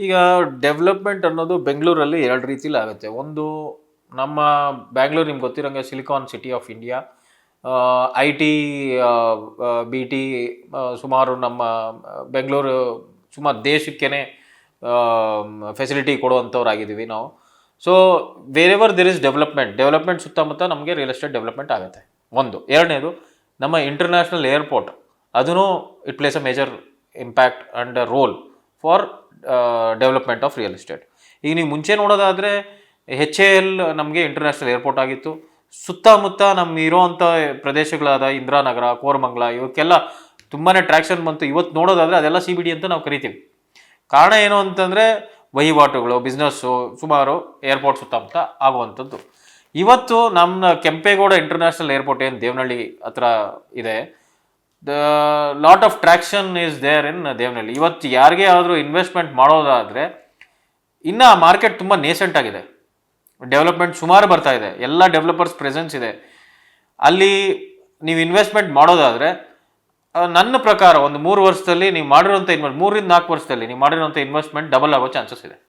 ಈಗ ಡೆವಲಪ್ಮೆಂಟ್ ಅನ್ನೋದು ಬೆಂಗಳೂರಲ್ಲಿ ಎರಡು ರೀತಿಲಿ ಆಗುತ್ತೆ. ಒಂದು ನಮ್ಮ ಬ್ಯಾಂಗ್ಳೂರು ನಿಮ್ಗೆ ಗೊತ್ತಿರೋಂಗೆ silicon city of India. I T, B T ಸುಮಾರು ನಮ್ಮ ಬೆಂಗಳೂರು ಸುಮಾರು ದೇಶಕ್ಕೇ ಫೆಸಿಲಿಟಿ ಕೊಡುವಂಥವ್ರಾಗಿದ್ದೀವಿ ನಾವು. So wherever there is development ಸುತ್ತಮುತ್ತ ನಮಗೆ ರಿಯಲ್ ಎಸ್ಟೇಟ್ ಡೆವಲಪ್ಮೆಂಟ್ ಆಗುತ್ತೆ. ಒಂದು ಎರಡನೇದು ನಮ್ಮ ಇಂಟರ್ನ್ಯಾಷನಲ್ ಏರ್ಪೋರ್ಟ್, ಅದೂ it place a major impact and role for development of real estate. ಈಗ ನೀವು ಮುಂಚೆ ನೋಡೋದಾದರೆ HAL ನಮಗೆ ಇಂಟರ್ನ್ಯಾಷನಲ್ ಏರ್ಪೋರ್ಟ್ ಆಗಿತ್ತು. ಸುತ್ತಮುತ್ತ ನಮ್ಮ ಇರೋವಂಥ ಪ್ರದೇಶಗಳಾದ ಇಂದಿರಾನಗರ, ಕೋರಮಂಗಲ ಇವಕ್ಕೆಲ್ಲ ತುಂಬಾ ಟ್ರ್ಯಾಕ್ಷನ್ ಬಂತು. ಇವತ್ತು ನೋಡೋದಾದರೆ ಅದೆಲ್ಲ CBD ಅಂತ ನಾವು ಕರಿತೀವಿ. ಕಾರಣ ಏನು ಅಂತಂದರೆ ವಹಿವಾಟುಗಳು, ಬಿಸ್ನೆಸ್ಸು ಸುಮಾರು ಏರ್ಪೋರ್ಟ್ ಸುತ್ತಮುತ್ತ ಆಗುವಂಥದ್ದು. ಇವತ್ತು ನಮ್ಮ ಕೆಂಪೇಗೌಡ ಇಂಟರ್ನ್ಯಾಷನಲ್ ಏರ್ಪೋರ್ಟ್ ಏನು ದೇವನಹಳ್ಳಿ ಹತ್ರ ಇದೆ, the lot of traction is there in Devanahalli. ಇವತ್ತು ಯಾರಿಗೇ ಆದರೂ ಇನ್ವೆಸ್ಟ್ಮೆಂಟ್ ಮಾಡೋದಾದರೆ ಇನ್ನು ಆ ಮಾರ್ಕೆಟ್ ತುಂಬ ನೇಸೆಂಟ್ ಆಗಿದೆ. ಡೆವಲಪ್ಮೆಂಟ್ ಸುಮಾರು ಬರ್ತಾ ಇದೆ, ಎಲ್ಲ ಡೆವಲಪರ್ಸ್ ಪ್ರೆಸೆನ್ಸ್ ಇದೆ. ಅಲ್ಲಿ ನೀವು ಇನ್ವೆಸ್ಟ್ಮೆಂಟ್ ಮಾಡೋದಾದರೆ ನನ್ನ ಪ್ರಕಾರ ಒಂದು 3 ವರ್ಷದಲ್ಲಿ ನೀವು ಮಾಡಿರೋಂಥ 3 ರಿಂದ 4 ವರ್ಷದಲ್ಲಿ ನೀವು ಮಾಡಿರೋಂಥ ಇನ್ವೆಸ್ಟ್ಮೆಂಟ್ ಡಬಲ್ ಆಗೋ ಚಾನ್ಸಸ್ ಇದೆ.